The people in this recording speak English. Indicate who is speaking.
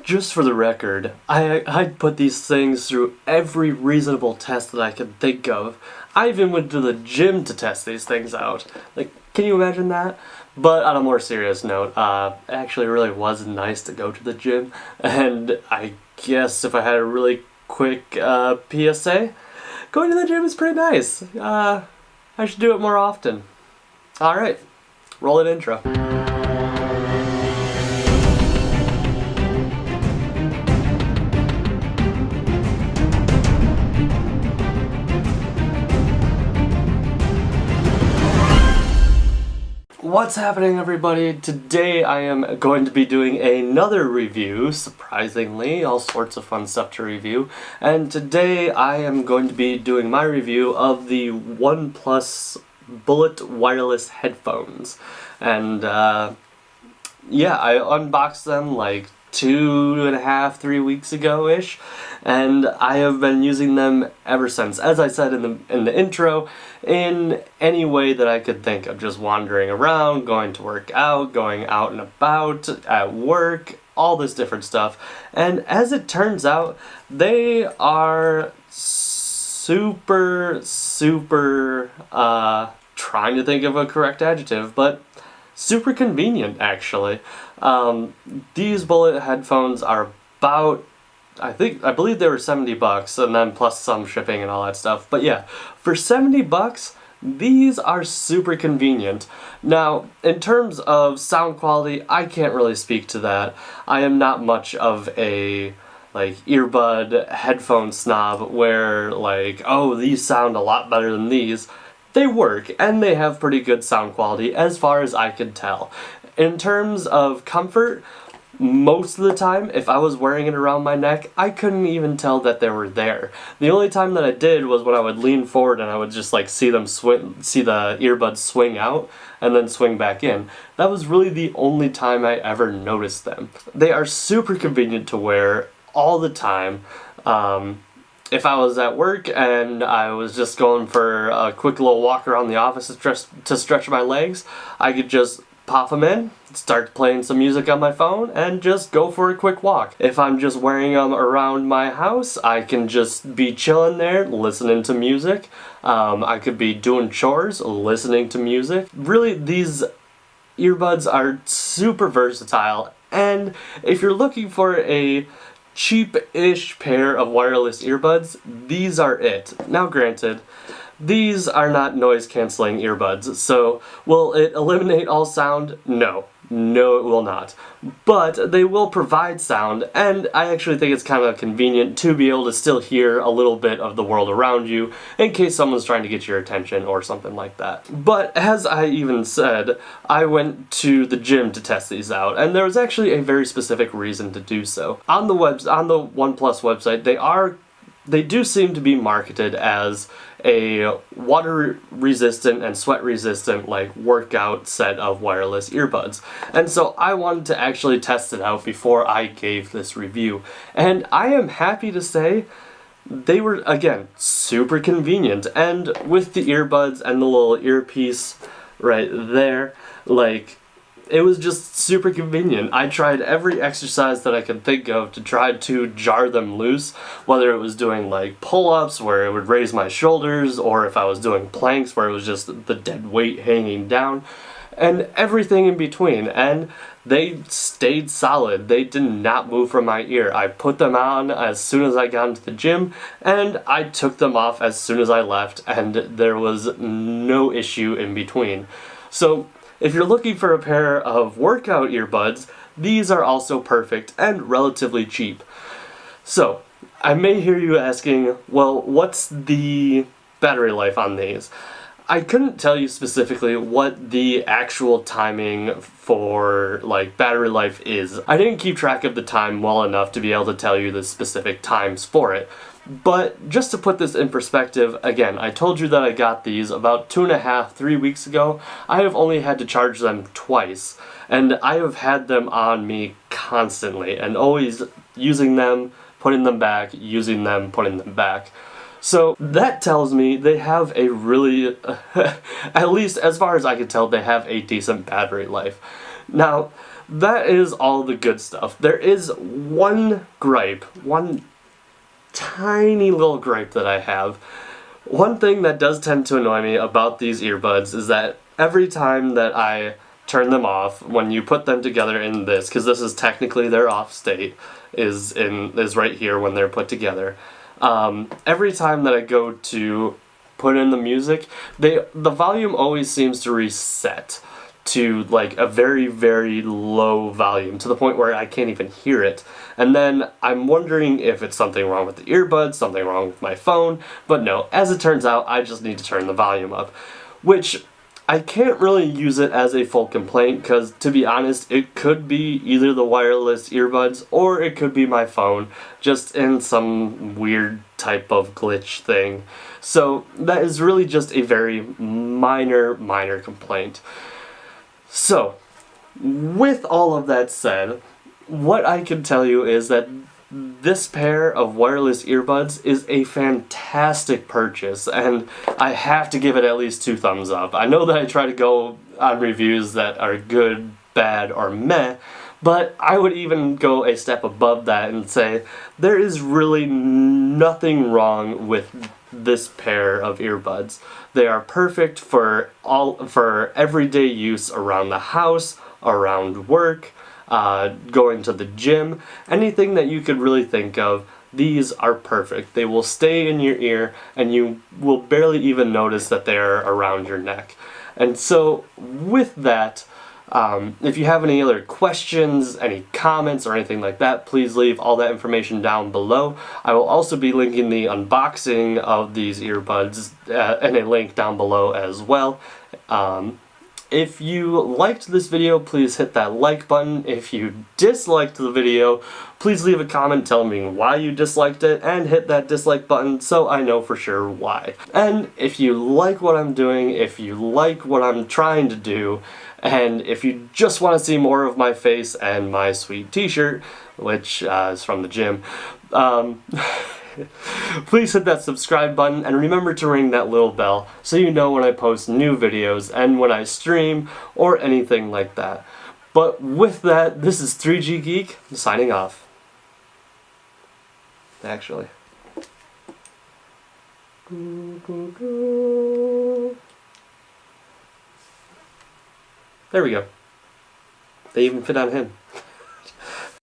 Speaker 1: Just for the record, I put these things through every reasonable test that I could think of. I even went to the gym to test these things out. Like, can you imagine that? But on a more serious note, it actually really was nice to go to the gym. And I guess if I had a really quick PSA, going to the gym is pretty nice. I should do it more often. Alright, roll an intro. What's happening, everybody? Today I am going to be doing another review, surprisingly, all sorts of fun stuff to review. And today I am going to be doing my review of the OnePlus Bullet wireless headphones. And yeah, I unboxed them like 2.5-3 weeks ago-ish, and I have been using them ever since. As I said in the intro, in any way that I could think of, just wandering around, going to work out, going out and about, at work, all this different stuff. And as it turns out, they are super, trying to think of a correct adjective, but super convenient, actually. These Bullet headphones are about, I believe they were $70, and then plus some shipping and all that stuff. But yeah, for $70, these are super convenient. Now, in terms of sound quality, I can't really speak to that. I am not much of a earbud headphone snob where oh, these sound a lot better than these. They work, and they have pretty good sound quality as far as I can tell. In terms of comfort, most of the time, if I was wearing it around my neck, I couldn't even tell that they were there. The only time that I did was when I would lean forward and I would just see the earbuds swing out and then swing back in. That was really the only time I ever noticed them. They are super convenient to wear all the time. If I was at work and I was just going for a quick little walk around the office to stretch my legs, I could just pop them in, start playing some music on my phone, and just go for a quick walk. If I'm just wearing them around my house, I can just be chilling there, listening to music. I could be doing chores, listening to music. Really, these earbuds are super versatile, and if you're looking for a cheap-ish pair of wireless earbuds, these are it. Now granted, these are not noise-canceling earbuds, so will it eliminate all sound? No. No, it will not. But they will provide sound, and I actually think it's kind of convenient to be able to still hear a little bit of the world around you in case someone's trying to get your attention or something like that. But as I even said, I went to the gym to test these out, and there was actually a very specific reason to do so. On the OnePlus website, they do seem to be marketed as a water-resistant and sweat-resistant workout set of wireless earbuds. And so I wanted to actually test it out before I gave this review. And I am happy to say they were, again, super convenient. And with the earbuds and the little earpiece right there, it was just super convenient. I tried every exercise that I could think of to try to jar them loose, whether it was doing pull-ups where it would raise my shoulders, or if I was doing planks where it was just the dead weight hanging down, and everything in between. And they stayed solid. They did not move from my ear. I put them on as soon as I got into the gym, and I took them off as soon as I left, and there was no issue in between. So if you're looking for a pair of workout earbuds, these are also perfect and relatively cheap. So, I may hear you asking, well, what's the battery life on these? I couldn't tell you specifically what the actual timing for battery life is. I didn't keep track of the time well enough to be able to tell you the specific times for it. But just to put this in perspective, again, I told you that I got these about 2.5-3 weeks ago. I have only had to charge them twice, and I have had them on me constantly, and always using them, putting them back, using them, putting them back. So that tells me they have a really, at least as far as I can tell, they have a decent battery life. Now, that is all the good stuff. There is one gripe, one tiny little gripe that I have. One thing that does tend to annoy me about these earbuds is that every time that I turn them off, when you put them together in this, because this is technically their off state, is right here when they're put together. Every time that I go to put in the music, the volume always seems to reset to like a very, very low volume, to the point where I can't even hear it. And then I'm wondering if it's something wrong with the earbuds, something wrong with my phone, but no, as it turns out, I just need to turn the volume up, which I can't really use it as a full complaint, because to be honest, it could be either the wireless earbuds or it could be my phone, just in some weird type of glitch thing. So that is really just a very minor complaint. So, with all of that said, what I can tell you is that this pair of wireless earbuds is a fantastic purchase, and I have to give it at least 2 thumbs up. I know that I try to go on reviews that are good, bad, or meh, but I would even go a step above that and say there is really nothing wrong with this pair of earbuds. They are perfect for everyday use around the house, around work, going to the gym, anything that you could really think of. These are perfect. They will stay in your ear and you will barely even notice that they are around your neck. And so with that, if you have any other questions, any comments, or anything like that, please leave all that information down below. I will also be linking the unboxing of these earbuds in a link down below as well. If you liked this video, please hit that like button. If you disliked the video, please leave a comment telling me why you disliked it, and hit that dislike button so I know for sure why. And if you like what I'm doing, if you like what I'm trying to do, and if you just want to see more of my face and my sweet t-shirt, which is from the gym, please hit that subscribe button, and remember to ring that little bell so you know when I post new videos and when I stream or anything like that. But with that, this is 3G Geek signing off. Actually. There we go. They even fit on him.